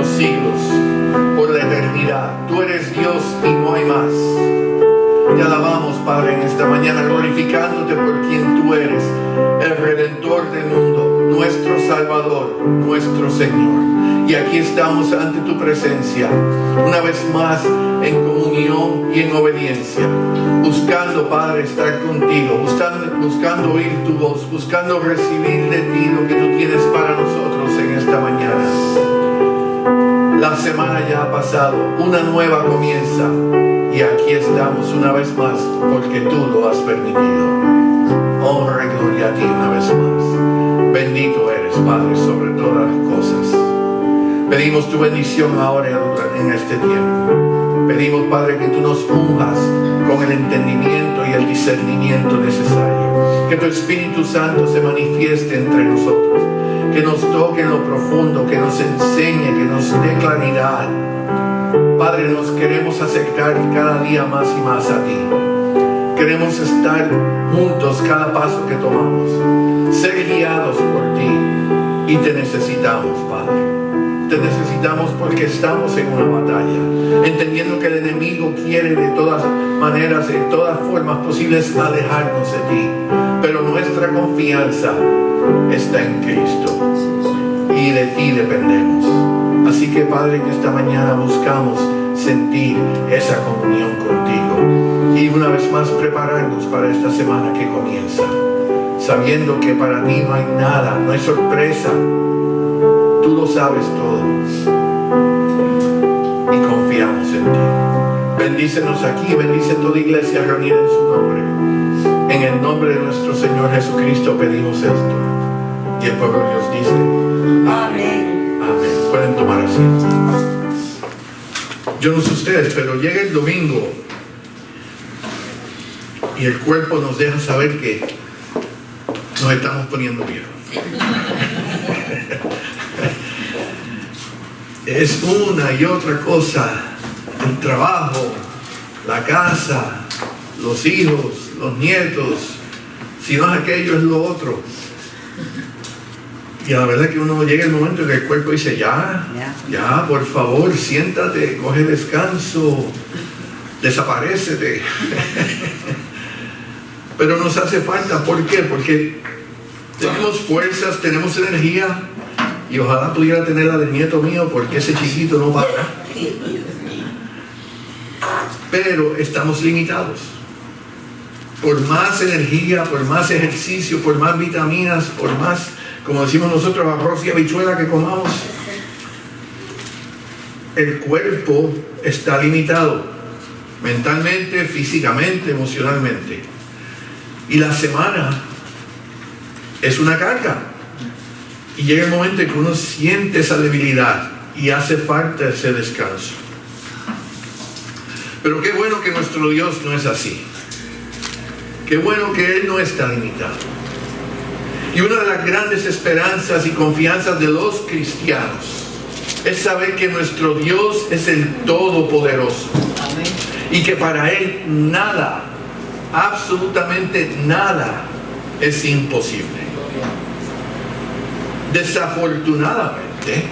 los siglos, por la eternidad. Tú eres Dios y no hay más. Te alabamos, Padre, en esta mañana, glorificándote por quien tú eres, el Redentor del mundo, nuestro Salvador, nuestro Señor. Y aquí estamos ante tu presencia, una vez más en comunión y en obediencia, buscando, Padre, estar contigo, buscando oír tu voz, buscando recibir de ti lo que tú tienes para nosotros en esta mañana. La semana ya ha pasado, una nueva comienza, y aquí estamos una vez más porque tú lo has permitido. Honra y gloria a ti una vez más. Bendito eres, Padre, sobre todas las cosas. Pedimos tu bendición ahora en este tiempo. Pedimos, Padre, que tú nos unjas con el entendimiento y el discernimiento necesario. Que tu Espíritu Santo se manifieste entre nosotros. Que nos toque en lo profundo, que nos enseñe, que nos dé claridad. Padre, nos queremos acercar cada día más y más a ti. Queremos estar juntos cada paso que tomamos. Ser guiados por ti. Y te necesitamos, Padre. Te necesitamos porque estamos en una batalla, entendiendo que el enemigo quiere de todas maneras, de todas formas posibles, alejarnos de ti. Pero nuestra confianza está en Cristo y de ti dependemos. Así que, Padre, en esta mañana buscamos sentir esa comunión contigo y una vez más prepararnos para esta semana que comienza, sabiendo que para ti no hay nada, no hay sorpresa. Tú lo sabes todo y confiamos en ti. Bendícenos aquí, bendice toda iglesia reunida en su nombre. En el nombre de nuestro Señor Jesucristo pedimos esto. Y el pueblo de Dios dice: amén. Amén. Pueden tomar asiento. Yo no sé ustedes, pero llega el domingo y el cuerpo nos deja saber que nos estamos poniendo viejos. Es una y otra cosa, el trabajo, la casa, los hijos, los nietos, si no es aquello es lo otro. Y la verdad que uno llega el momento en que el cuerpo dice: ya, por favor, siéntate, coge descanso, desaparécete. Pero nos hace falta, ¿por qué? Porque tenemos fuerzas, tenemos energía. Y ojalá pudiera tener la del nieto mío, porque ese chiquito no para. Pero estamos limitados. Por más energía, por más ejercicio, por más vitaminas, por más, como decimos nosotros, arroz y habichuela que comamos, el cuerpo está limitado. Mentalmente, físicamente, emocionalmente. Y la semana es una carga. Y llega el momento en que uno siente esa debilidad y hace falta ese descanso. Pero qué bueno que nuestro Dios no es así. Qué bueno que Él no está limitado. Y una de las grandes esperanzas y confianzas de los cristianos es saber que nuestro Dios es el Todopoderoso. Amén. Y que para Él nada, absolutamente nada, es imposible. Desafortunadamente,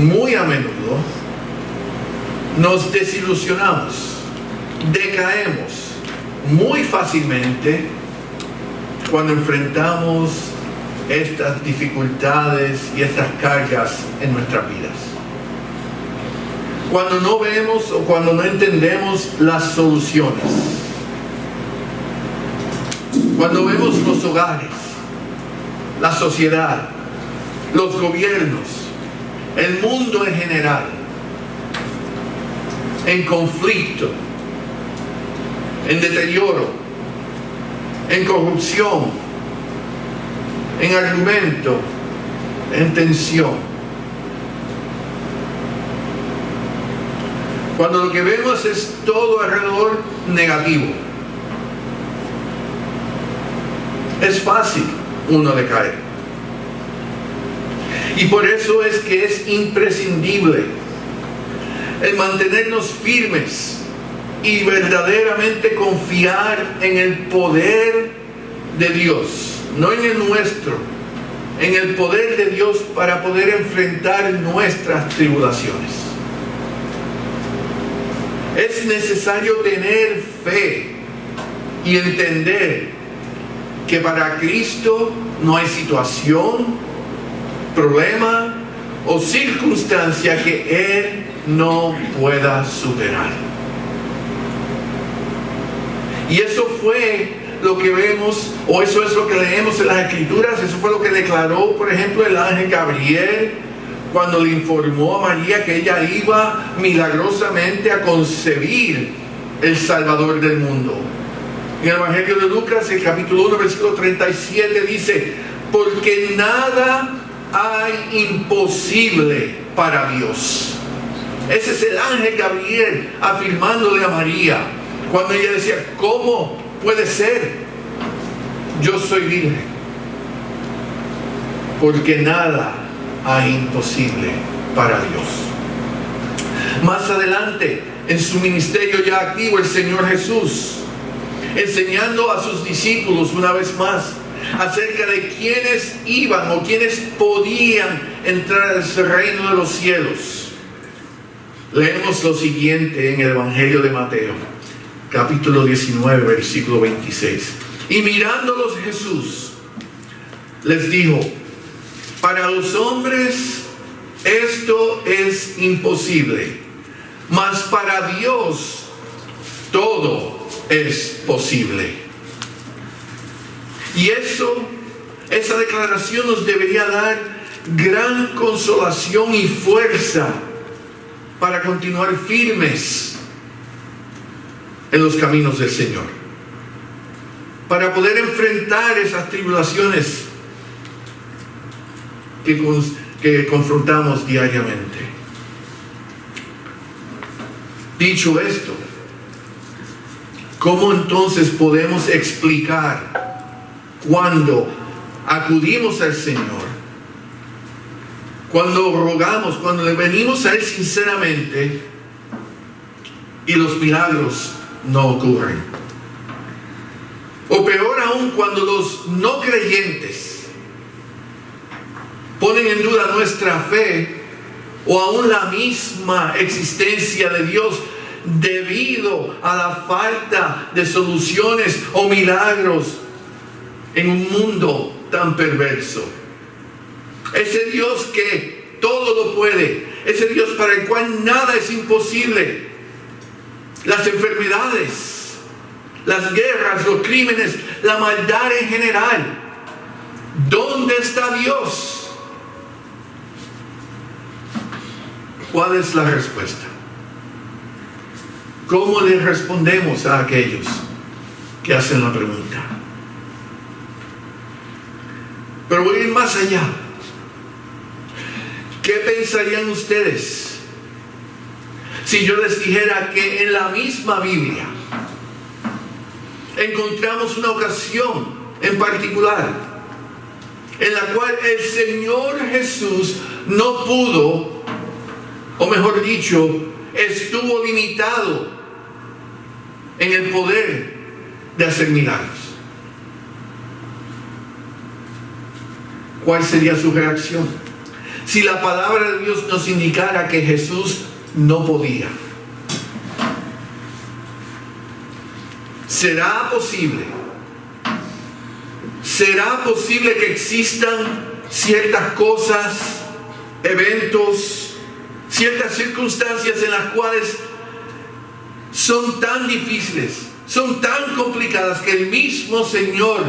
muy a menudo nos desilusionamos, decaemos muy fácilmente cuando enfrentamos estas dificultades y estas cargas en nuestras vidas. Cuando no vemos o cuando no entendemos las soluciones. Cuando vemos los hogares, la sociedad, los gobiernos, el mundo en general, en conflicto, en deterioro, en corrupción, en argumento, en tensión. Cuando lo que vemos es todo alrededor negativo, es fácil uno decaer. Y por eso es que es imprescindible el mantenernos firmes y verdaderamente confiar en el poder de Dios, no en el nuestro, en el poder de Dios para poder enfrentar nuestras tribulaciones. Es necesario tener fe y entender que para Cristo no hay situación, problema o circunstancia que Él no pueda superar. Y eso fue lo que vemos, o eso es lo que leemos en las Escrituras. Eso fue lo que declaró, por ejemplo, el ángel Gabriel cuando le informó a María que ella iba milagrosamente a concebir el Salvador del mundo. En el Evangelio de Lucas, el capítulo 1, versículo 37 dice: porque nada hay imposible para Dios. Ese es el ángel Gabriel afirmándole a María cuando ella decía: ¿cómo puede ser? Yo soy virgen. Porque nada hay imposible para Dios. Más adelante, en su ministerio ya activo, el Señor Jesús, enseñando a sus discípulos una vez más acerca de quiénes iban o quiénes podían entrar al reino de los cielos. Leemos lo siguiente en el Evangelio de Mateo, capítulo 19, versículo 26. Y mirándolos Jesús les dijo: para los hombres esto es imposible, mas para Dios todo es posible. Y esa declaración nos debería dar gran consolación y fuerza para continuar firmes en los caminos del Señor, para poder enfrentar esas tribulaciones que confrontamos diariamente. Dicho esto, ¿cómo entonces podemos explicar cuando acudimos al Señor, cuando rogamos, cuando le venimos a Él sinceramente y los milagros no ocurren? O peor aún, cuando los no creyentes ponen en duda nuestra fe o aún la misma existencia de Dios debido a la falta de soluciones o milagros en un mundo tan perverso. Ese Dios que todo lo puede, ese Dios para el cual nada es imposible, las enfermedades, las guerras, los crímenes, la maldad en general. ¿Dónde está Dios? ¿Cuál es la respuesta? ¿Cómo le respondemos a aquellos que hacen la pregunta? Pero voy a ir más allá. ¿Qué pensarían ustedes si yo les dijera que en la misma Biblia encontramos una ocasión en particular en la cual el Señor Jesús no pudo, o mejor dicho, estuvo limitado en el poder de hacer milagros? ¿Cuál sería su reacción si la palabra de Dios nos indicara que Jesús no podía? ¿Será posible que existan ciertas cosas, eventos, ciertas circunstancias en las cuales son tan difíciles, son tan complicadas que el mismo Señor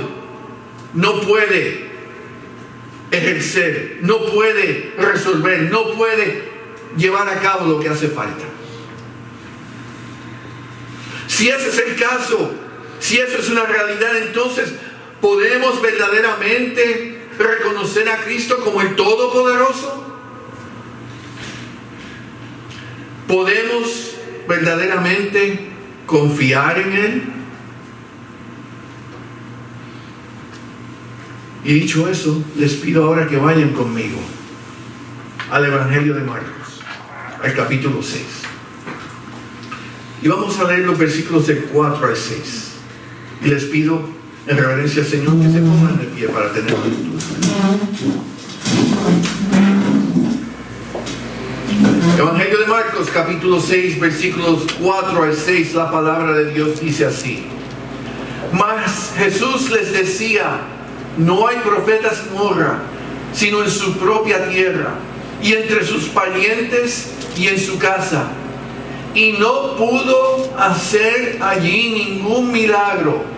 no puede ejercer, no puede resolver, no puede llevar a cabo lo que hace falta? Si ese es el caso, si eso es una realidad, entonces ¿podemos verdaderamente reconocer a Cristo como el Todopoderoso? ¿Podemos verdaderamente confiar en Él? Y dicho eso, les pido ahora que vayan conmigo al Evangelio de Marcos, al capítulo 6. Y vamos a leer los versículos del 4 al 6. Y les pido En reverencia al Señor, que se pongan de pie para tener lectura. Evangelio de Marcos, capítulo 6, versículos 4 al 6, la palabra de Dios dice así. Mas Jesús les decía, no hay profeta sin honra, sino en su propia tierra, y entre sus parientes y en su casa. Y no pudo hacer allí ningún milagro,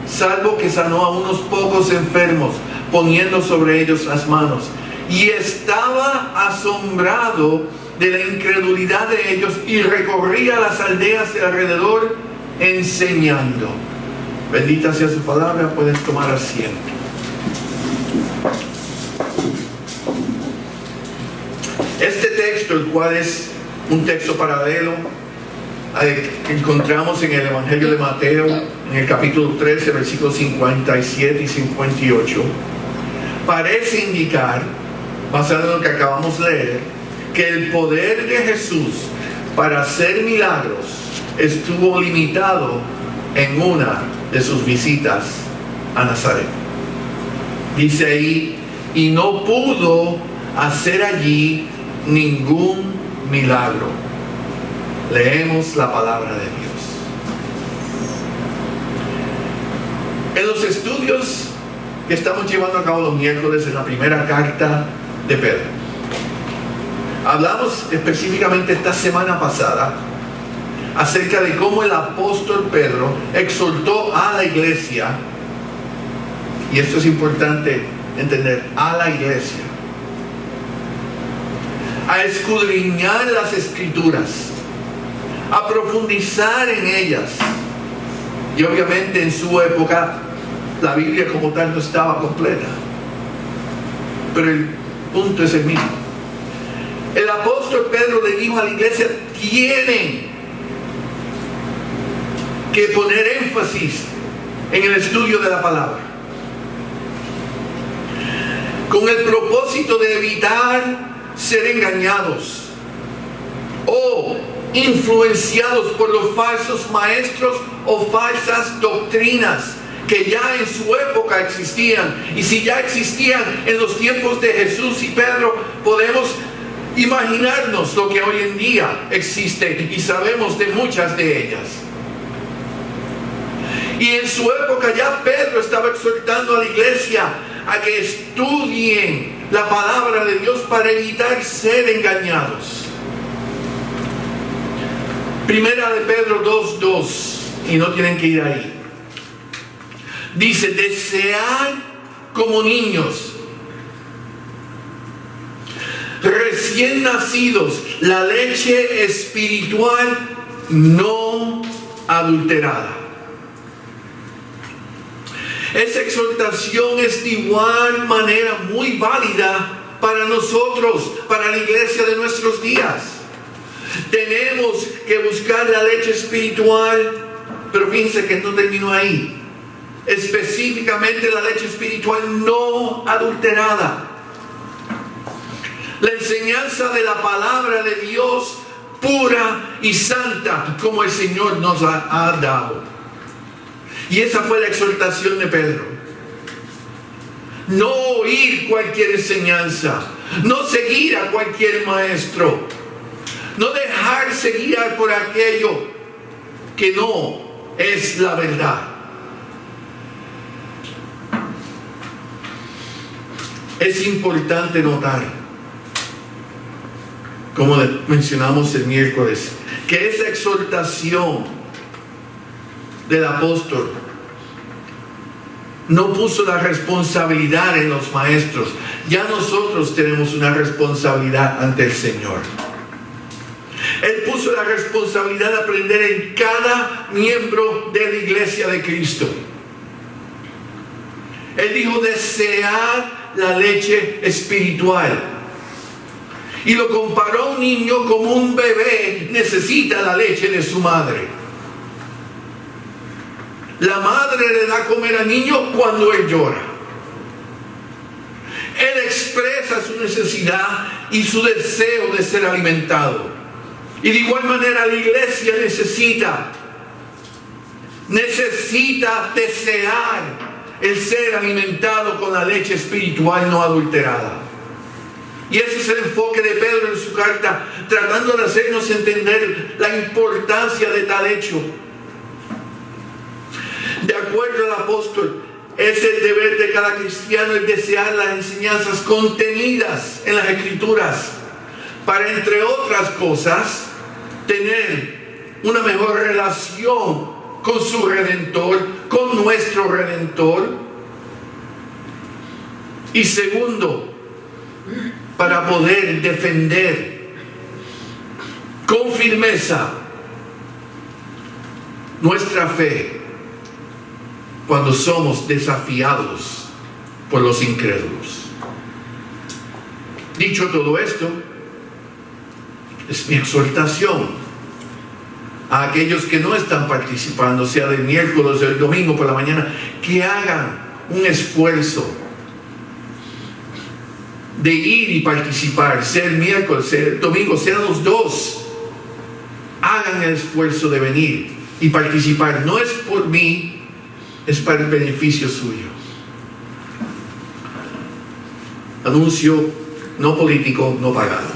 salvo que sanó a unos pocos enfermos, poniendo sobre ellos las manos. Y estaba asombrado de la incredulidad de ellos y recorría las aldeas de alrededor enseñando. Bendita sea su palabra, pueden tomar asiento. Este texto, el cual es un texto paralelo que encontramos en el Evangelio de Mateo, en el capítulo 13, versículos 57 y 58, parece indicar, basado en lo que acabamos de leer, que el poder de Jesús para hacer milagros estuvo limitado en una de sus visitas a Nazaret. Dice ahí, y no pudo hacer allí ningún milagro. Leemos la palabra de Dios. En los estudios que estamos llevando a cabo los miércoles en la primera carta de Pedro, hablamos específicamente esta semana pasada acerca de cómo el apóstol Pedro exhortó a la iglesia, y esto es importante entender, a la iglesia, a escudriñar las escrituras, a profundizar en ellas. Y obviamente en su época la Biblia como tal no estaba completa, pero el punto es el mismo. El apóstol Pedro le dijo a la iglesia, tienen que poner énfasis en el estudio de la palabra, con el propósito de evitar ser engañados o influenciados por los falsos maestros o falsas doctrinas que ya en su época existían. Y si ya existían en los tiempos de Jesús y Pedro, podemos imaginarnos lo que hoy en día existe, y sabemos de muchas de ellas. Y en su época ya Pedro estaba exhortando a la iglesia a que estudien la palabra de Dios para evitar ser engañados. Primera de Pedro 2:2, y no tienen que ir ahí. Dice, desead como niños recién nacidos la leche espiritual no adulterada. Esa exhortación es de igual manera muy válida para nosotros, para la iglesia de nuestros días. Tenemos que buscar la leche espiritual, pero fíjense que no terminó ahí. Específicamente la leche espiritual no adulterada. La enseñanza de la palabra de Dios pura y santa, como el Señor nos ha dado. Y esa fue la exhortación de Pedro. No oír cualquier enseñanza, no seguir a cualquier maestro, no dejarse guiar por aquello que no es la verdad. Es importante notar, como mencionamos el miércoles, que esa exhortación del apóstol no puso la responsabilidad en los maestros. Ya nosotros tenemos una responsabilidad ante el Señor. Él puso la responsabilidad de aprender en cada miembro de la iglesia de Cristo. Él dijo, desear la leche espiritual. Y lo comparó a un niño como un bebé necesita la leche de su madre. La madre le da a comer al niño cuando él llora. Él expresa su necesidad y su deseo de ser alimentado. Y de igual manera la iglesia necesita desear el ser alimentado con la leche espiritual no adulterada. Y ese es el enfoque de Pedro en su carta, tratando de hacernos entender la importancia de tal hecho. De acuerdo al apóstol, es el deber de cada cristiano el desear las enseñanzas contenidas en las Escrituras para, entre otras cosas, tener una mejor relación con su Redentor, con nuestro Redentor. Y segundo, para poder defender con firmeza nuestra fe cuando somos desafiados por los incrédulos. Dicho todo esto, es mi exhortación a aquellos que no están participando, sea del miércoles o del domingo por la mañana, que hagan un esfuerzo de ir y participar, sea el miércoles, sea el domingo, sean los dos. Hagan el esfuerzo de venir y participar. No es por mí, es para el beneficio suyo. Anuncio no político, no pagado.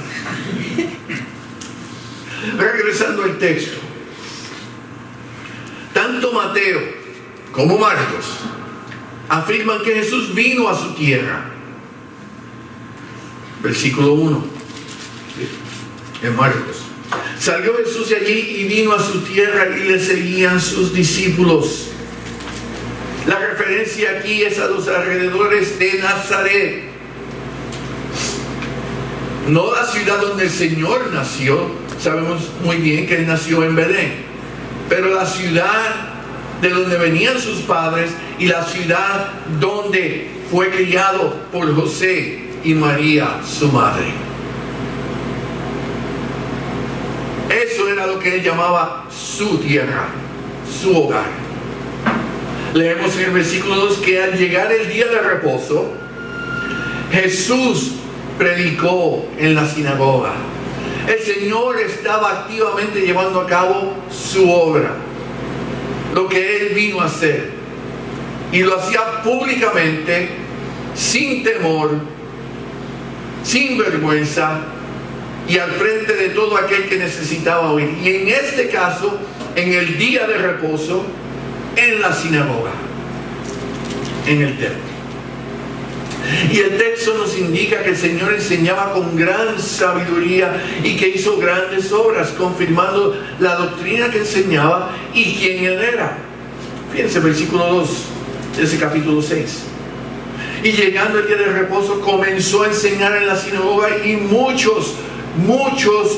Regresando al texto, tanto Mateo como Marcos afirman que Jesús vino a su tierra. Versículo 1 en Marcos: salió Jesús de allí y vino a su tierra y le seguían sus discípulos. La referencia aquí es a los alrededores de Nazaret, no la ciudad donde el Señor nació. Sabemos muy bien que Él nació en Belén, pero la ciudad de donde venían sus padres y la ciudad donde fue criado por José y María, su madre. Eso era lo que Él llamaba su tierra, su hogar. Leemos en el versículo 2 que al llegar el día de reposo, Jesús predicó en la sinagoga. El Señor estaba activamente llevando a cabo su obra, lo que Él vino a hacer, y lo hacía públicamente, sin temor, sin vergüenza, y al frente de todo aquel que necesitaba oír. Y en este caso, en el día de reposo, en la sinagoga, en el templo. Y el texto nos indica que el Señor enseñaba con gran sabiduría y que hizo grandes obras, confirmando la doctrina que enseñaba y quién Él era. Fíjense, versículo 2 de ese capítulo 6. Y llegando el día de reposo, comenzó a enseñar en la sinagoga, y muchos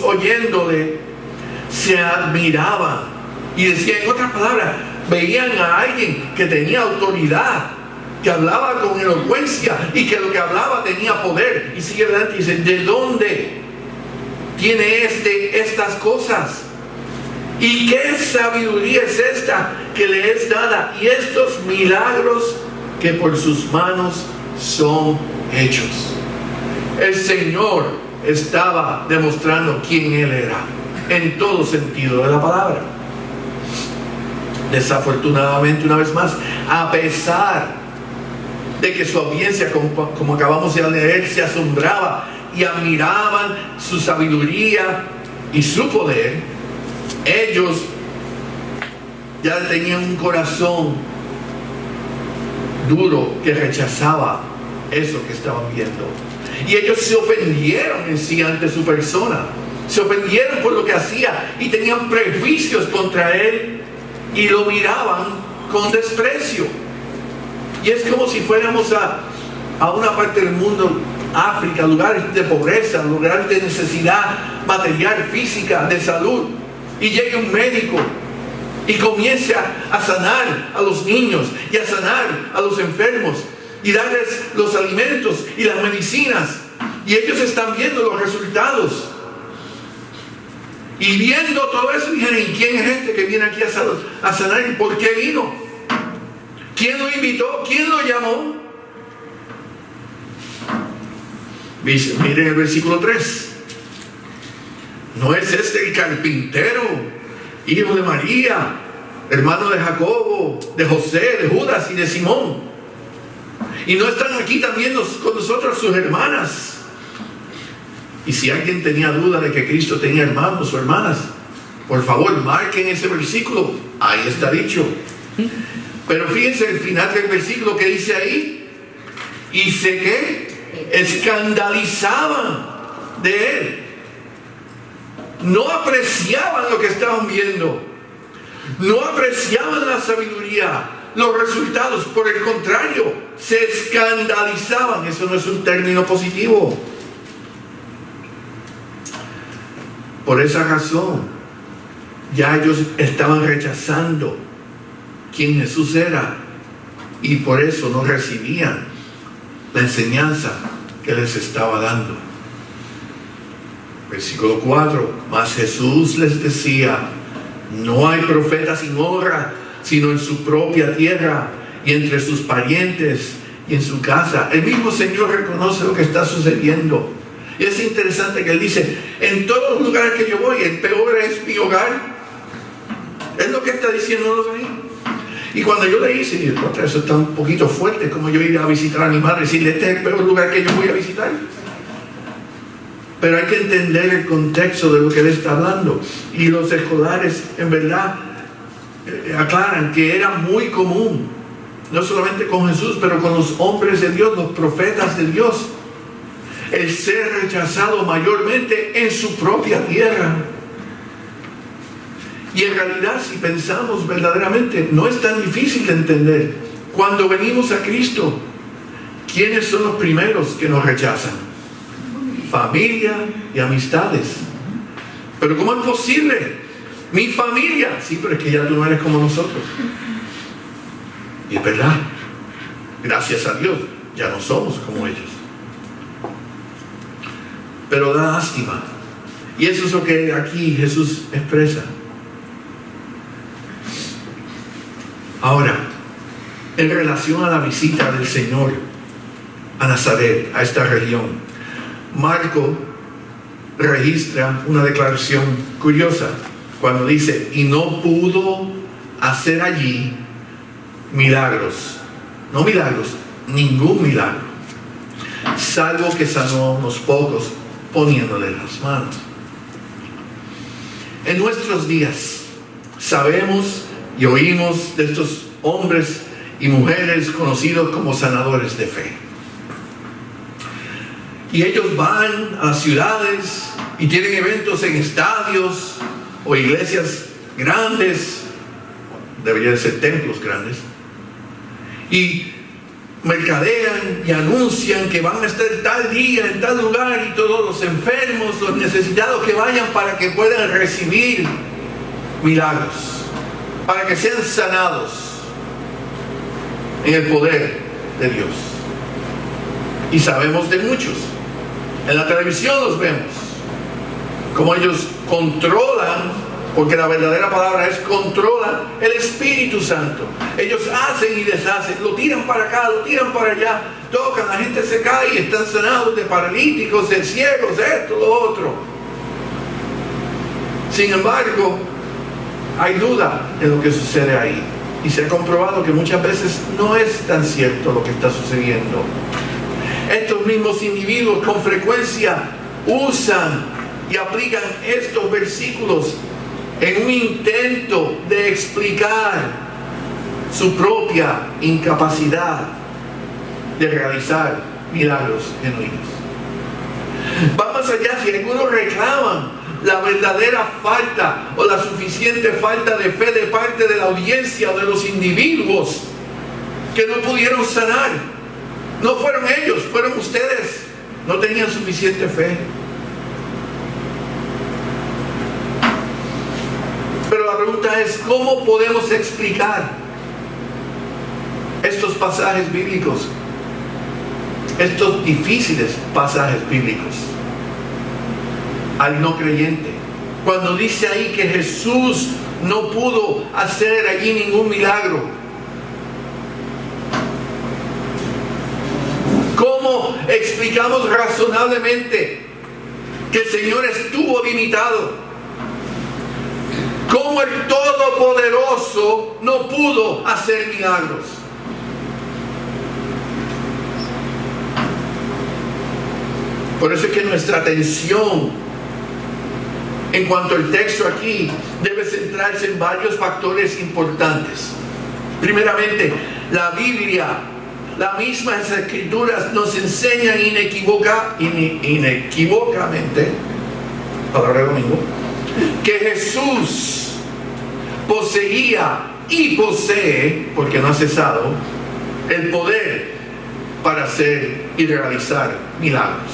oyéndole se admiraban y decían, en otras palabras, veían a alguien que tenía autoridad, que hablaba con elocuencia y que lo que hablaba tenía poder. Y sigue adelante y dice, ¿de dónde tiene estas cosas? ¿Y qué sabiduría es esta que le es dada? Y estos milagros que por sus manos son hechos. El Señor estaba demostrando quién Él era, en todo sentido de la palabra. Desafortunadamente, una vez más, a pesar de que su audiencia, como acabamos de leer, se asombraba y admiraban su sabiduría y su poder, ellos ya tenían un corazón duro que rechazaba eso que estaban viendo. Y ellos se ofendieron en sí ante su persona, se ofendieron por lo que hacía y tenían prejuicios contra Él y lo miraban con desprecio. Y es como si fuéramos a una parte del mundo, África, lugares de pobreza, lugares de necesidad material, física, de salud, y llegue un médico y comience a sanar a los niños y a sanar a los enfermos y darles los alimentos y las medicinas, y ellos están viendo los resultados y viendo todo eso, y dijeron, ¿y quién es este que viene aquí a sanar? ¿Y por qué vino? ¿Quién lo invitó? ¿Quién lo llamó? Miren el versículo 3. ¿No es este el carpintero, hijo de María, hermano de Jacobo, de José, de Judas y de Simón? Y no están aquí también con nosotros sus hermanas. Y si alguien tenía duda de que Cristo tenía hermanos o hermanas, por favor, marquen ese versículo. Ahí está dicho. Pero fíjense el final del versículo que dice ahí. Y sé que escandalizaban de él. No apreciaban lo que estaban viendo. No apreciaban la sabiduría, los resultados. Por el contrario, se escandalizaban. Eso no es un término positivo. Por esa razón, ya ellos estaban rechazando quién Jesús era. Y por eso no recibían la enseñanza que les estaba dando. Versículo 4. Mas Jesús les decía: no hay profeta sin honra, sino en su propia tierra y entre sus parientes y en su casa. El mismo Señor reconoce lo que está sucediendo. Y es interesante que Él dice: en todos los lugares que yo voy, el peor es mi hogar. Es lo que está diciéndonos ahí. Y cuando yo le hice, eso está un poquito fuerte, como yo ir a visitar a mi madre y decirle: este es el peor lugar que yo voy a visitar. Pero hay que entender el contexto de lo que Él está hablando. Y los escolares, en verdad, aclaran que era muy común, no solamente con Jesús, pero con los hombres de Dios, los profetas de Dios, el ser rechazado mayormente en su propia tierra. Y en realidad, si pensamos verdaderamente, no es tan difícil de entender. Cuando venimos a Cristo, ¿quiénes son los primeros que nos rechazan? Familia y amistades. Pero ¿cómo es posible? Mi familia. Sí, pero es que ya tú no eres como nosotros. Y es verdad. Gracias a Dios, ya no somos como ellos. Pero da lástima. Y eso es lo que aquí Jesús expresa. Ahora, en relación a la visita del Señor a Nazaret, a esta región, Marco registra una declaración curiosa cuando dice: y no pudo hacer allí milagros. No milagros, ningún milagro, salvo que sanó a unos pocos poniéndole las manos. En nuestros días sabemos y oímos de estos hombres y mujeres conocidos como sanadores de fe. Y ellos van a ciudades y tienen eventos en estadios o iglesias grandes, deberían ser templos grandes, y mercadean y anuncian que van a estar tal día en tal lugar, y todos los enfermos, los necesitados que vayan para que puedan recibir milagros, para que sean sanados en el poder de Dios. Y sabemos de muchos. En la televisión los vemos, como ellos controlan, porque la verdadera palabra es controlan el Espíritu Santo. Ellos hacen y deshacen, lo tiran para acá, lo tiran para allá, tocan, la gente se cae y están sanados de paralíticos, de ciegos, de esto, lo otro. Sin embargo, hay duda en lo que sucede ahí, y se ha comprobado que muchas veces no es tan cierto lo que está sucediendo. Estos mismos individuos con frecuencia usan y aplican estos versículos en un intento de explicar su propia incapacidad de realizar milagros genuinos. Va más allá. Si algunos reclaman la verdadera falta o la suficiente falta de fe de parte de la audiencia o de los individuos que no pudieron sanar, no fueron ellos, fueron ustedes. No tenían suficiente fe. Pero la pregunta es: ¿cómo podemos explicar estos pasajes bíblicos? Estos difíciles pasajes bíblicos al no creyente. Cuando dice ahí que Jesús no pudo hacer allí ningún milagro. ¿Cómo explicamos razonablemente que el Señor estuvo limitado? ¿Cómo el Todopoderoso no pudo hacer milagros? Por eso es que nuestra atención en cuanto al texto aquí debe centrarse en varios factores importantes. Primeramente, la Biblia, las mismas escrituras nos enseñan inequívocamente, palabra de domingo, que Jesús poseía y posee, porque no ha cesado, el poder para hacer y realizar milagros.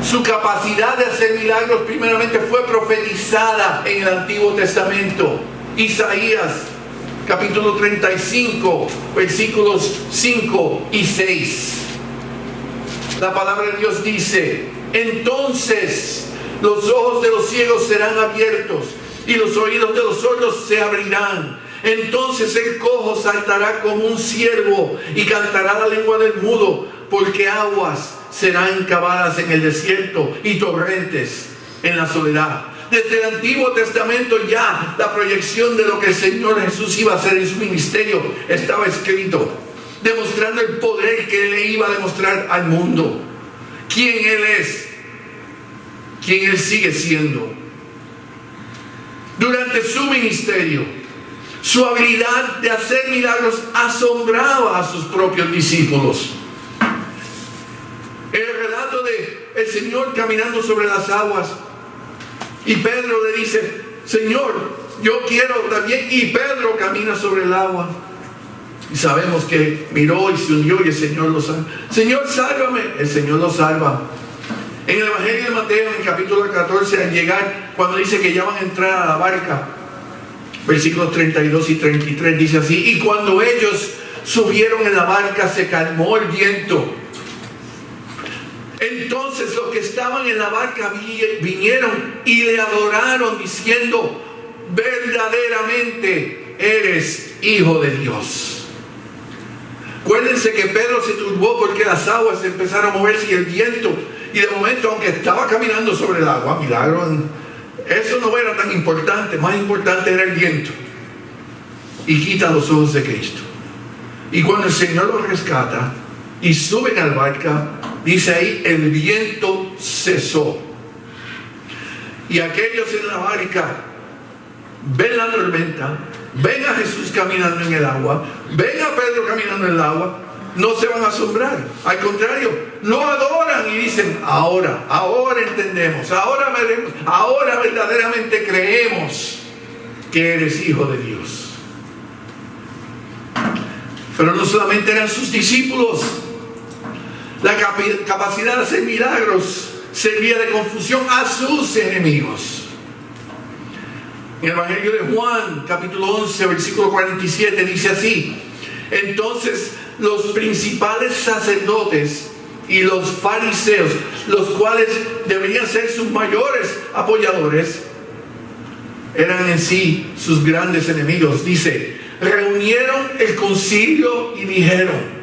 Su capacidad de hacer milagros primeramente fue profetizada en el Antiguo Testamento. Isaías capítulo 35, versículos 5 y 6. La palabra de Dios dice: entonces los ojos de los ciegos serán abiertos y los oídos de los sordos se abrirán. Entonces el cojo saltará como un ciervo y cantará la lengua del mudo, porque aguas serán cavadas en el desierto y torrentes en la soledad. Desde el Antiguo Testamento ya la proyección de lo que el Señor Jesús iba a hacer en su ministerio estaba escrito, demostrando el poder que Él le iba a demostrar al mundo, quién Él es, quién Él sigue siendo. Durante su ministerio, su habilidad de hacer milagros asombraba a sus propios discípulos. El relato de el Señor caminando sobre las aguas, y Pedro le dice: Señor, yo quiero también. Y Pedro camina sobre el agua. Y sabemos que miró y se hundió y el Señor lo salva. Señor, sálvame. El Señor lo salva. En el Evangelio de Mateo, en el capítulo 14, al llegar, cuando dice que ya van a entrar a la barca, versículos 32 y 33, dice así: y cuando ellos subieron en la barca, se calmó el viento. Entonces los que estaban en la barca vinieron y le adoraron, diciendo: verdaderamente eres Hijo de Dios. Acuérdense que Pedro se turbó porque las aguas empezaron a moverse y el viento, y de momento, aunque estaba caminando sobre el agua, milagro, eso no era tan importante. Más importante era el viento, y quita los ojos de Cristo. Y cuando el Señor los rescata y suben a la barca, dice ahí: el viento cesó. Y aquellos en la barca ven la tormenta, ven a Jesús caminando en el agua, ven a Pedro caminando en el agua. No se van a asombrar, al contrario, lo adoran y dicen: ahora entendemos, ahora veremos, ahora verdaderamente creemos que eres Hijo de Dios. Pero no solamente eran sus discípulos. La capacidad de hacer milagros servía de confusión a sus enemigos. En el Evangelio de Juan, capítulo 11, versículo 47, dice así: entonces los principales sacerdotes y los fariseos, los cuales deberían ser sus mayores apoyadores, eran en sí sus grandes enemigos. Dice: reunieron el concilio y dijeron: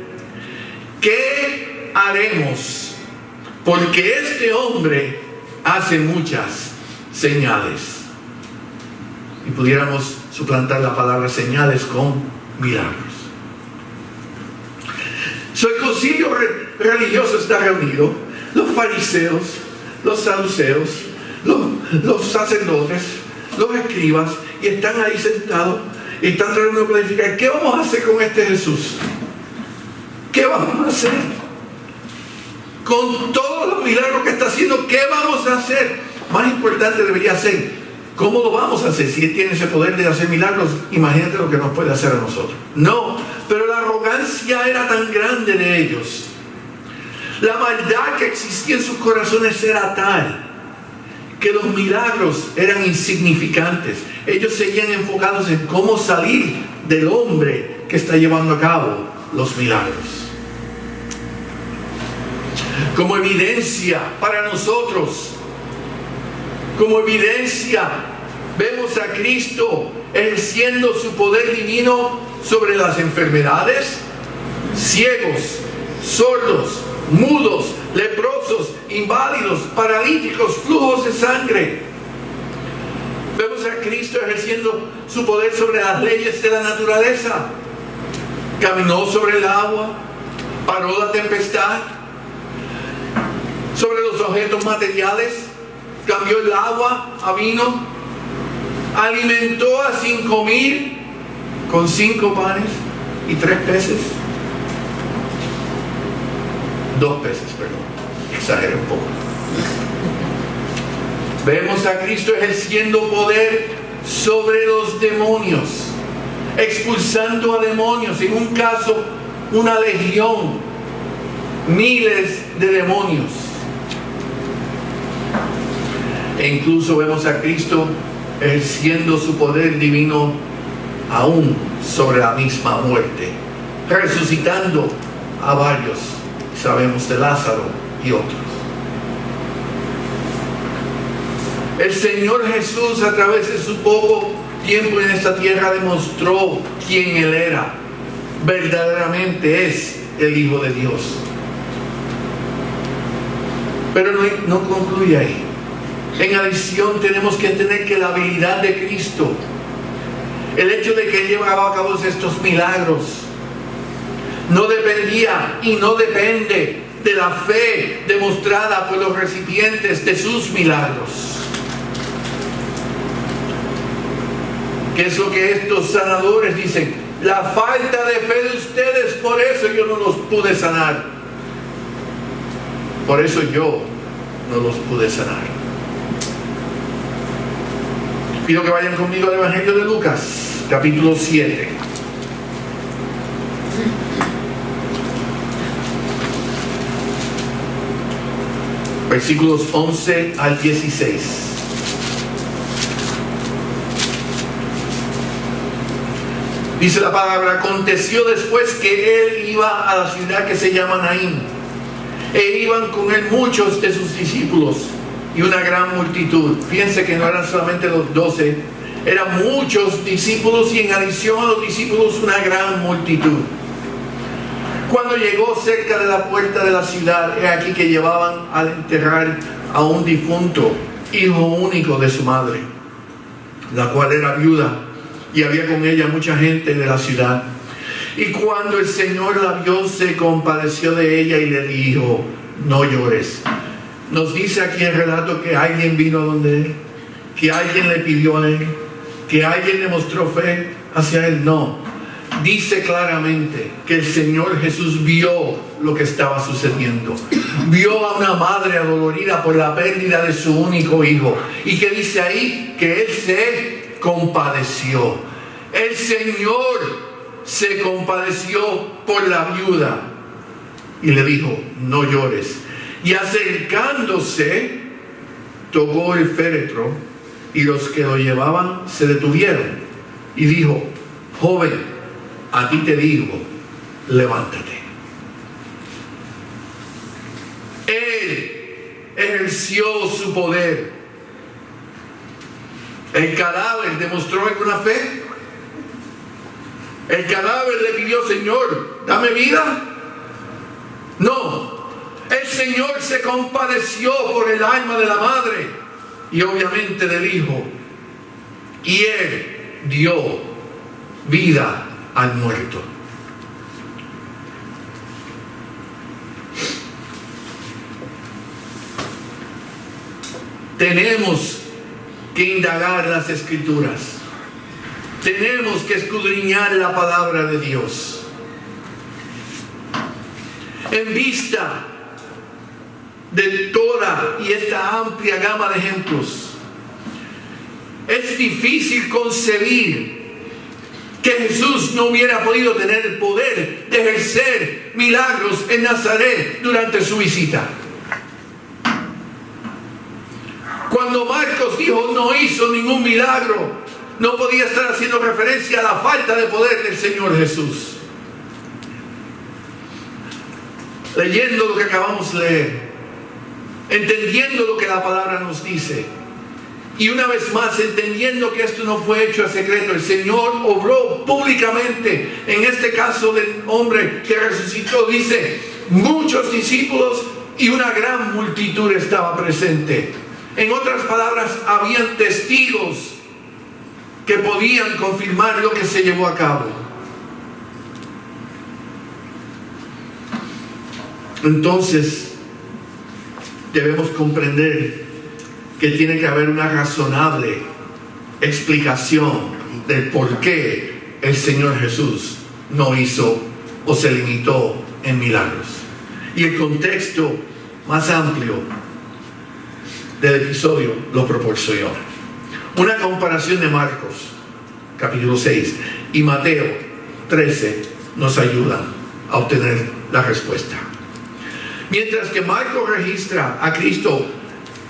¿qué haremos? Porque este hombre hace muchas señales. Y pudiéramos suplantar la palabra señales con milagros. El concilio religioso está reunido, los fariseos, los saduceos, los sacerdotes, los escribas, y están ahí sentados y están tratando de planificar: ¿qué vamos a hacer con este Jesús? ¿Qué vamos a hacer? Con todos los milagros que está haciendo, ¿qué vamos a hacer? Más importante debería ser: ¿cómo lo vamos a hacer? Si Él tiene ese poder de hacer milagros, imagínate lo que nos puede hacer a nosotros. No, pero la arrogancia era tan grande de ellos. La maldad que existía en sus corazones era tal que los milagros eran insignificantes. Ellos seguían enfocados en cómo salir del hombre que está llevando a cabo los milagros. Como evidencia para nosotros, como evidencia, vemos a Cristo ejerciendo su poder divino sobre las enfermedades, ciegos, sordos, mudos, leprosos, inválidos, paralíticos, flujos de sangre. Vemos a Cristo ejerciendo su poder sobre las leyes de la naturaleza. Caminó sobre el agua, paró la tempestad. objetos materiales, cambió el agua a vino, alimentó a 5,000 con 5 panes y 3 peces. 2 peces, perdón, exageré un poco. Vemos a Cristo ejerciendo poder sobre los demonios, expulsando a demonios, en un caso una legión, miles de demonios. E incluso vemos a Cristo ejerciendo su poder divino aún sobre la misma muerte, resucitando a varios, sabemos de Lázaro y otros. El Señor Jesús, a través de su poco tiempo en esta tierra, demostró quién Él era. Verdaderamente es el Hijo de Dios. Pero no concluye ahí. En adición, tenemos que entender que la habilidad de Cristo, el hecho de que Él llevaba a cabo estos milagros, no dependía y no depende de la fe demostrada por los recipientes de sus milagros. ¿Qué es lo que estos sanadores dicen? La falta de fe de ustedes, por eso yo no los pude sanar. Por eso yo no los pude sanar. Pido que vayan conmigo al Evangelio de Lucas, capítulo 7. Versículos 11 al 16. Dice la palabra: aconteció después que él iba a la ciudad que se llama Naín, e iban con él muchos de sus discípulos y una gran multitud. Fíjense que no eran solamente los 12, eran muchos discípulos, y en adición a los discípulos una gran multitud. Cuando llegó cerca de la puerta de la ciudad, he aquí que llevaban a enterrar a un difunto, hijo único de su madre, la cual era viuda, y había con ella mucha gente de la ciudad. Y cuando el Señor la vio, se compadeció de ella y le dijo: no llores. Nos dice aquí el relato que alguien vino a donde él, que alguien le pidió a él, que alguien le mostró fe hacia él. No, dice claramente que el Señor Jesús vio lo que estaba sucediendo, vio a una madre adolorida por la pérdida de su único hijo, y que dice ahí que él se compadeció. El Señor se compadeció por la viuda y le dijo: no llores. Y acercándose, tocó el féretro, y los que lo llevaban se detuvieron, y dijo: joven, a ti te digo, levántate. Él ejerció su poder. ¿El cadáver demostró alguna fe? ¿El cadáver le pidió: Señor, dame vida? No. El Señor se compadeció por el alma de la madre y obviamente del hijo, y Él dio vida al muerto. Tenemos que indagar las Escrituras. Tenemos que escudriñar la palabra de Dios. En vista de toda y esta amplia gama de ejemplos, es difícil concebir que Jesús no hubiera podido tener el poder de ejercer milagros en Nazaret durante su visita. Cuando Marcos dijo no hizo ningún milagro, no podía estar haciendo referencia a la falta de poder del Señor Jesús. Leyendo lo que acabamos de leer, entendiendo lo que la palabra nos dice, y una vez más entendiendo que esto no fue hecho a secreto, el Señor obró públicamente. En este caso del hombre que resucitó, dice: muchos discípulos y una gran multitud estaba presente. En otras palabras, habían testigos que podían confirmar lo que se llevó a cabo. Entonces, debemos comprender que tiene que haber una razonable explicación del por qué el Señor Jesús no hizo o se limitó en milagros. Y el contexto más amplio del episodio lo proporcionó. Una comparación de Marcos, capítulo 6, y Mateo 13 nos ayudan a obtener la respuesta. Mientras que Marcos registra a Cristo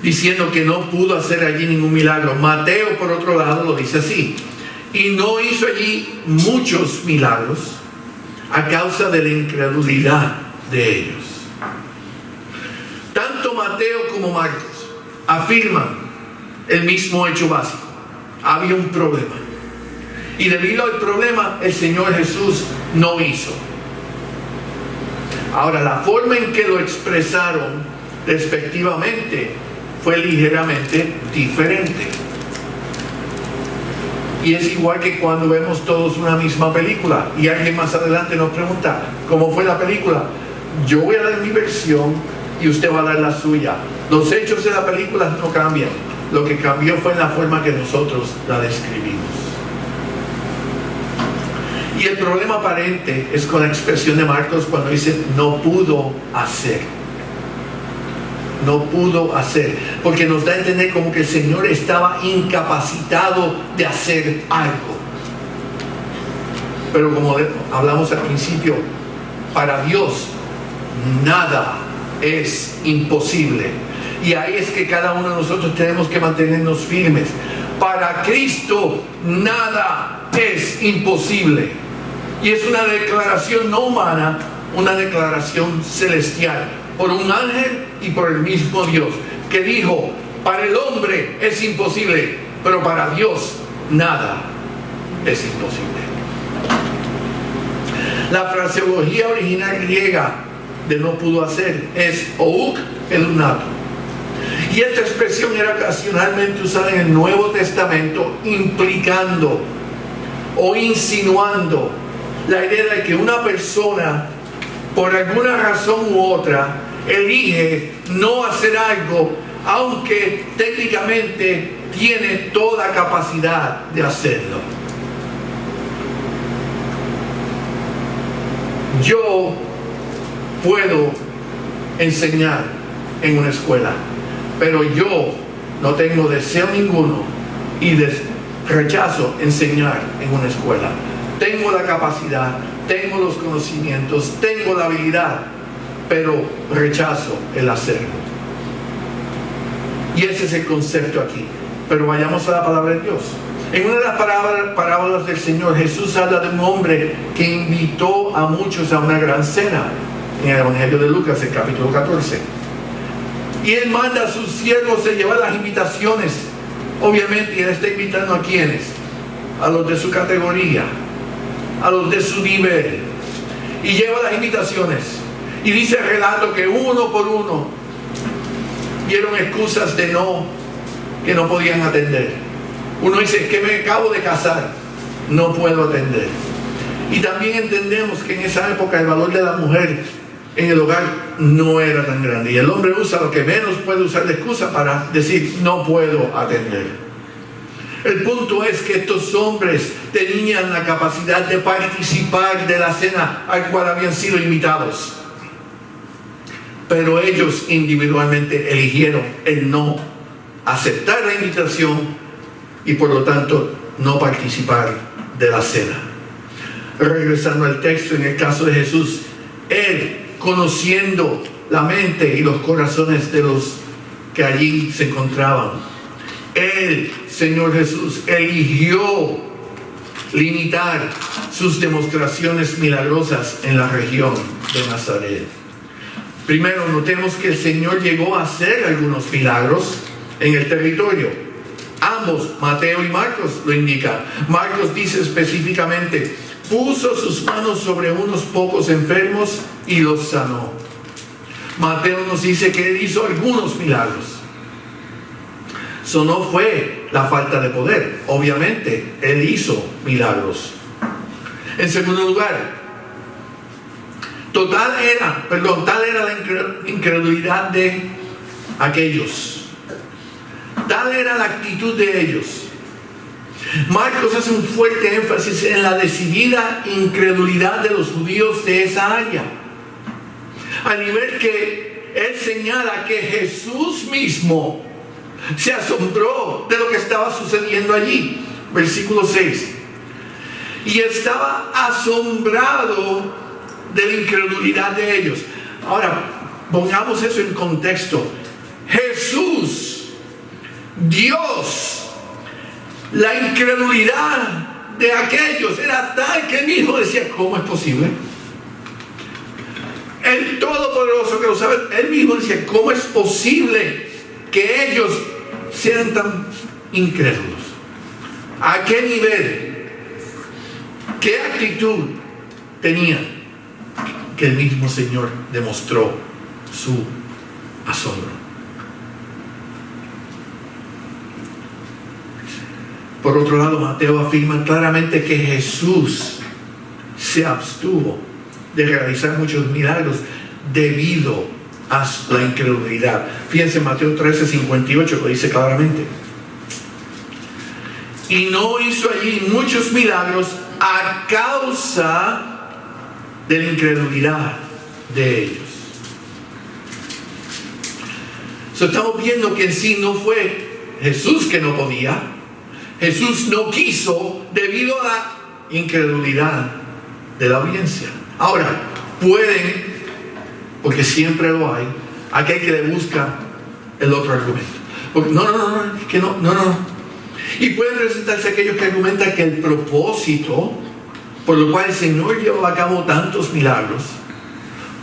diciendo que no pudo hacer allí ningún milagro, Mateo, por otro lado, lo dice así: y no hizo allí muchos milagros a causa de la incredulidad de ellos. Tanto Mateo como Marcos afirman el mismo hecho básico: había un problema, y debido al problema el Señor Jesús no hizo. Ahora, la forma en que lo expresaron respectivamente fue ligeramente diferente. Y es igual que cuando vemos todos una misma película y alguien más adelante nos pregunta ¿cómo fue la película? Yo voy a dar mi versión y usted va a dar la suya. Los hechos de la película no cambian. Lo que cambió fue en la forma que nosotros la describimos. Y el problema aparente es con la expresión de Marcos cuando dice no pudo hacer. No pudo hacer, porque nos da a entender como que el Señor estaba incapacitado de hacer algo. Pero como hablamos al principio, para Dios nada es imposible. Y ahí es que cada uno de nosotros tenemos que mantenernos firmes. Para Cristo nada es imposible. Y es una declaración no humana, una declaración celestial, por un ángel y por el mismo Dios, que dijo: para el hombre es imposible, pero para Dios nada es imposible. La fraseología original griega de no pudo hacer es ouk elunato. Y esta expresión era ocasionalmente usada en el Nuevo Testamento, implicando o insinuando la idea de que una persona, por alguna razón u otra, elige no hacer algo, aunque técnicamente tiene toda capacidad de hacerlo. Yo puedo enseñar en una escuela, pero yo no tengo deseo ninguno y rechazo enseñar en una escuela. Tengo la capacidad, tengo los conocimientos, tengo la habilidad, pero rechazo el hacerlo. Y ese es el concepto aquí. Pero vayamos a la palabra de Dios. En una de las parábolas del Señor, Jesús habla de un hombre que invitó a muchos a una gran cena, en el Evangelio de Lucas, el capítulo 14. Y él manda a sus siervos a llevar las invitaciones. Obviamente, él está invitando a quienes, a los de su categoría, a los de su nivel, y lleva las invitaciones. Y dice el relato que uno por uno dieron excusas que no podían atender. Uno dice: es que me acabo de casar, no puedo atender. Y también entendemos que en esa época el valor de la mujer en el hogar no era tan grande, y el hombre usa lo que menos puede usar de excusa para decir: no puedo atender. El punto es que estos hombres tenían la capacidad de participar de la cena al cual habían sido invitados, pero ellos individualmente eligieron el no aceptar la invitación y por lo tanto no participar de la cena. Regresando al texto, en el caso de Jesús, él, conociendo la mente y los corazones de los que allí se encontraban, el Señor Jesús eligió limitar sus demostraciones milagrosas en la región de Nazaret. Primero, notemos que el Señor llegó a hacer algunos milagros en el territorio. Ambos, Mateo y Marcos, lo indican. Marcos dice específicamente: puso sus manos sobre unos pocos enfermos y los sanó. Mateo nos dice que él hizo algunos milagros. Eso no fue la falta de poder. Obviamente, él hizo milagros. En segundo lugar, tal era la incredulidad de aquellos. Tal era la actitud de ellos. Marcos hace un fuerte énfasis en la decidida incredulidad de los judíos de esa área, a nivel que él señala que Jesús mismo se asombró de lo que estaba sucediendo allí. Versículo 6. Y estaba asombrado de la incredulidad de ellos. Ahora, pongamos eso en contexto. Jesús, Dios, la incredulidad de aquellos era tal que él mismo decía, ¿cómo es posible? El Todopoderoso que lo sabe, él mismo decía, ¿cómo es posible que ellos sean tan incrédulos? ¿A qué nivel? ¿Qué actitud tenía? Que el mismo Señor demostró su asombro. Por otro lado, Mateo afirma claramente que Jesús se abstuvo de realizar muchos milagros debido a la incredulidad. Fíjense, Mateo 13:58 lo dice claramente. Y no hizo allí muchos milagros a causa de la incredulidad de ellos. Estamos viendo que en sí no fue Jesús que no podía. Jesús no quiso debido a la incredulidad de la audiencia. Ahora, pueden, porque siempre lo hay, aquel que le busca el otro argumento. Porque no. Y pueden presentarse aquellos que argumentan que el propósito por lo cual el Señor llevó a cabo tantos milagros,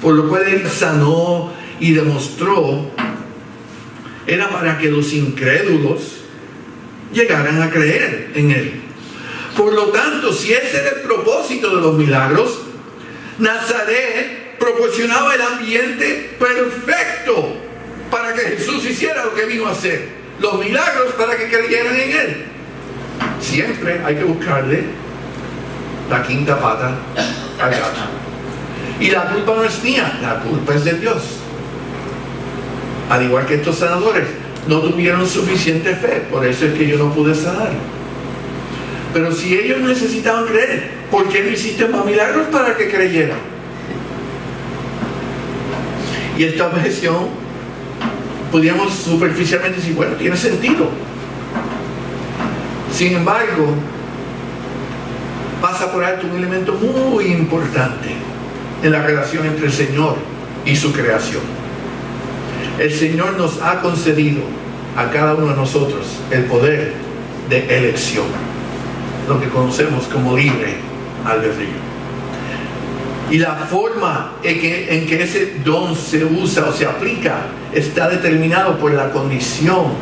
por lo cual Él sanó y demostró, era para que los incrédulos llegaran a creer en Él. Por lo tanto, si ese era el propósito de los milagros, Nazaret proporcionaba el ambiente perfecto para que Jesús hiciera lo que vino a hacer. Los milagros para que creyeran en Él. Siempre hay que buscarle la quinta pata al gato. Y la culpa no es mía, la culpa es de Dios. Al igual que estos sanadores, no tuvieron suficiente fe, por eso es que yo no pude sanar. Pero si ellos necesitaban creer, ¿por qué no hiciste más milagros para que creyeran? Y esta objeción, podríamos superficialmente decir, bueno, tiene sentido. Sin embargo, pasa por alto un elemento muy importante en la relación entre el Señor y su creación. El Señor nos ha concedido a cada uno de nosotros el poder de elección, lo que conocemos como libre albedrío. Y la forma en que ese don se usa o se aplica está determinado por la condición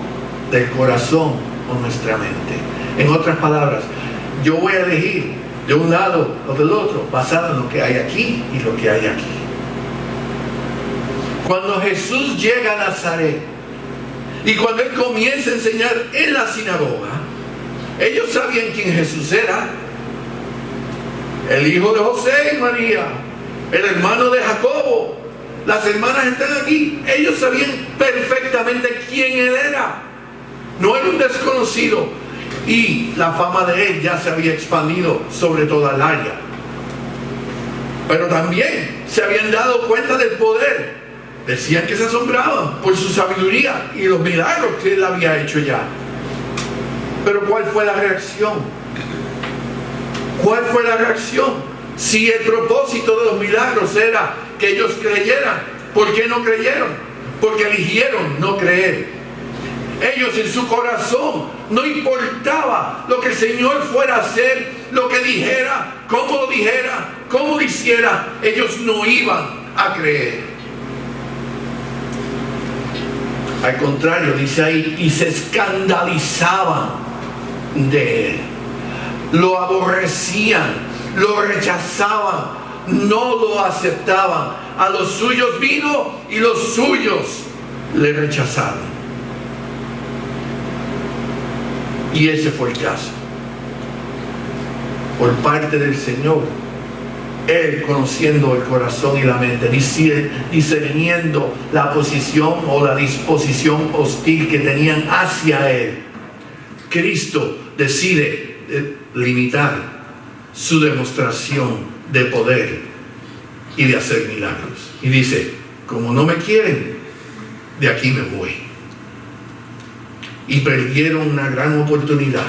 del corazón o nuestra mente. En otras palabras, yo voy a elegir de un lado o del otro basado en lo que hay aquí y lo que hay aquí. Cuando Jesús llega a Nazaret y cuando Él comienza a enseñar en la sinagoga, ellos sabían quién Jesús era. El hijo de José y María, el hermano de Jacobo, las hermanas están aquí. Ellos sabían perfectamente quién Él era. No era un desconocido. Y la fama de Él ya se había expandido sobre toda el área. Pero también se habían dado cuenta del poder. Decían que se asombraban por su sabiduría y los milagros que Él había hecho ya. Pero ¿cuál fue la reacción? ¿Cuál fue la reacción? Si el propósito de los milagros era que ellos creyeran, ¿por qué no creyeron? Porque eligieron no creer. Ellos en su corazón no importaba lo que el Señor fuera a hacer, lo que dijera, cómo lo hiciera, ellos no iban a creer. Al contrario, dice ahí, y se escandalizaban de Él. Lo aborrecían, lo rechazaban, no lo aceptaban. A los suyos vino y los suyos le rechazaron. Y ese fue el caso. Por parte del Señor, Él conociendo el corazón y la mente, discerniendo la posición o la disposición hostil que tenían hacia Él, Cristo decide limitar su demostración de poder y de hacer milagros. Y dice, como no me quieren, de aquí me voy. Y perdieron una gran oportunidad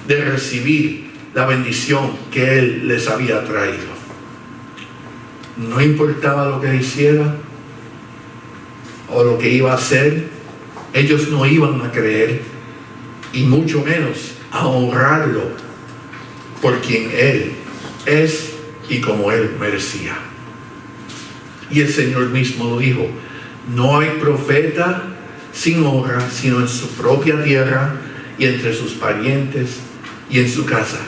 de recibir la bendición que Él les había traído. No importaba lo que hiciera o lo que iba a hacer, ellos no iban a creer y mucho menos a honrarlo por quien Él es y como Él merecía. Y el Señor mismo lo dijo, no hay profeta sin honra sino en su propia tierra y entre sus parientes y en su casa.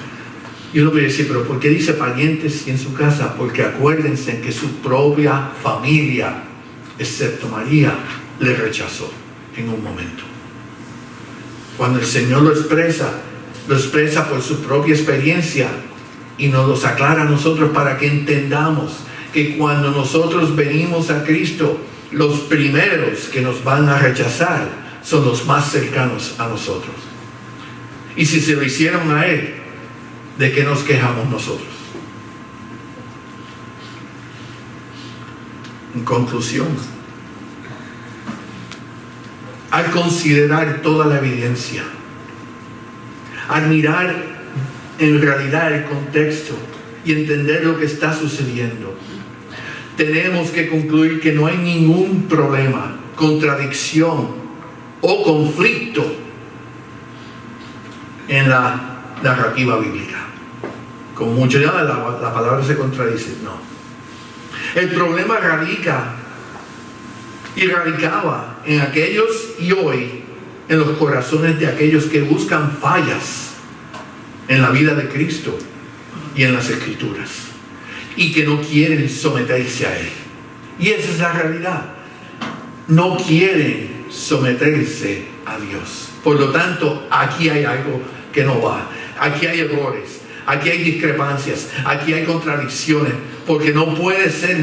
Y uno puede decir, pero ¿por qué dice parientes y en su casa? Porque acuérdense que su propia familia, excepto María, le rechazó en un momento. Cuando el Señor lo expresa por su propia experiencia y nos los aclara a nosotros para que entendamos que cuando nosotros venimos a Cristo, los primeros que nos van a rechazar son los más cercanos a nosotros. Y si se lo hicieron a Él, ¿de qué nos quejamos nosotros? En conclusión, al considerar toda la evidencia, al mirar en realidad el contexto y entender lo que está sucediendo, tenemos que concluir que no hay ningún problema, contradicción o conflicto en la narrativa bíblica. Como muchos llaman, la palabra se contradice. No. El problema radicaba en aquellos y hoy en los corazones de aquellos que buscan fallas en la vida de Cristo y en las Escrituras y que no quieren someterse a Él. Y esa es la realidad. No quieren someterse a Dios. Por lo tanto, aquí hay algo que no va. Aquí hay errores. Aquí hay discrepancias, aquí hay contradicciones, porque no puede ser.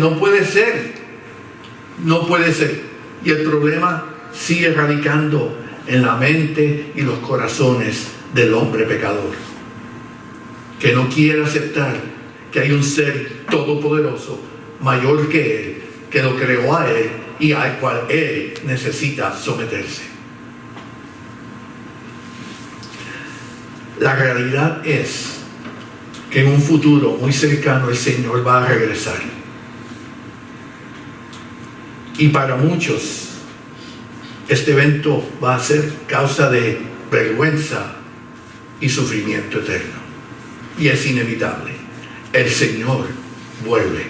Y el problema sigue radicando en la mente y los corazones del hombre pecador, que no quiere aceptar que hay un ser todopoderoso, mayor que Él, que lo creó a Él y al cual Él necesita someterse. La realidad es que en un futuro muy cercano el Señor va a regresar. Y para muchos este evento va a ser causa de vergüenza y sufrimiento eterno. Y es inevitable. El Señor vuelve.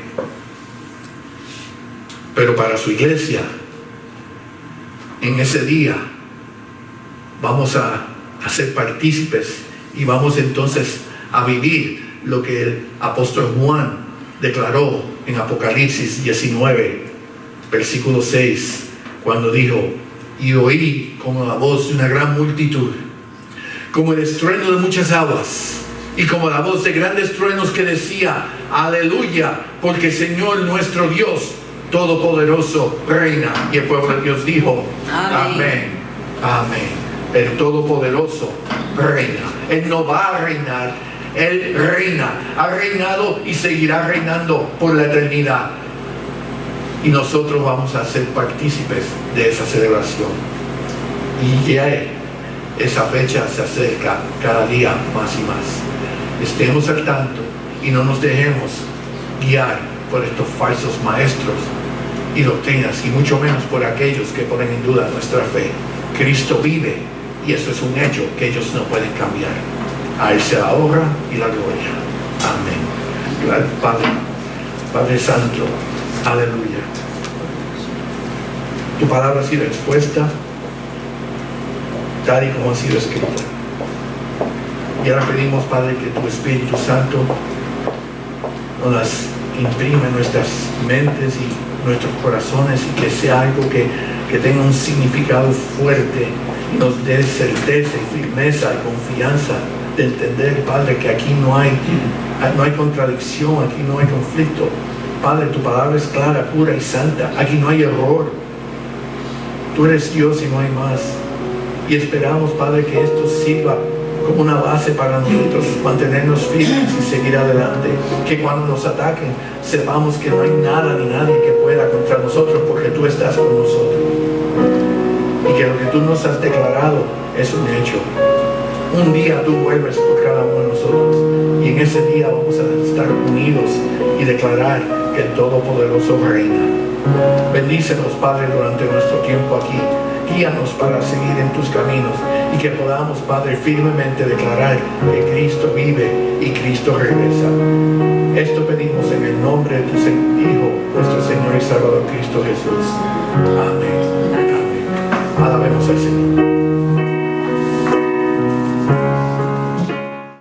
Pero para su iglesia, en ese día, vamos a ser partícipes y vamos entonces a vivir lo que el apóstol Juan declaró en Apocalipsis 19, versículo 6, cuando dijo, y oí como la voz de una gran multitud, como el estruendo de muchas aguas, y como la voz de grandes truenos que decía, aleluya, porque el Señor nuestro Dios Todopoderoso reina. Y el pueblo de Dios dijo, amén, amén. El Todopoderoso reina. Él no va a reinar, Él reina, ha reinado y seguirá reinando por la eternidad. Y nosotros vamos a ser partícipes de esa celebración. Y ya esa fecha se acerca cada día más y más. Estemos al tanto y no nos dejemos guiar por estos falsos maestros y doctrinas, y mucho menos por aquellos que ponen en duda nuestra fe. Cristo vive y eso es un hecho que ellos no pueden cambiar. A Él sea la honra y la gloria. Amén. Padre Santo, aleluya. Tu palabra ha sido expuesta tal y como ha sido escrita. Y ahora pedimos, Padre, que tu Espíritu Santo nos las imprime en nuestras mentes y nuestros corazones, y que sea algo que tenga un significado fuerte y nos dé certeza y firmeza y confianza de entender, Padre, que aquí no hay contradicción, aquí no hay conflicto. Padre, tu palabra es clara, pura y santa. Aquí no hay error. Tú eres Dios y no hay más. Y esperamos, Padre, que esto sirva como una base para nosotros mantenernos firmes y seguir adelante. Que cuando nos ataquen, sepamos que no hay nada ni nadie que pueda contra nosotros, porque tú estás con nosotros. Y que lo que tú nos has declarado es un hecho. Un día tú vuelves por cada uno de nosotros, y en ese día vamos a estar unidos y declarar que el Todopoderoso reina. Bendícenos, Padre, durante nuestro tiempo aquí. Guíanos para seguir en tus caminos, y que podamos, Padre, firmemente declarar que Cristo vive y Cristo regresa. Esto pedimos en el nombre de tu Hijo, nuestro Señor y Salvador Cristo Jesús. Amén. Amén. Alabemos al Señor.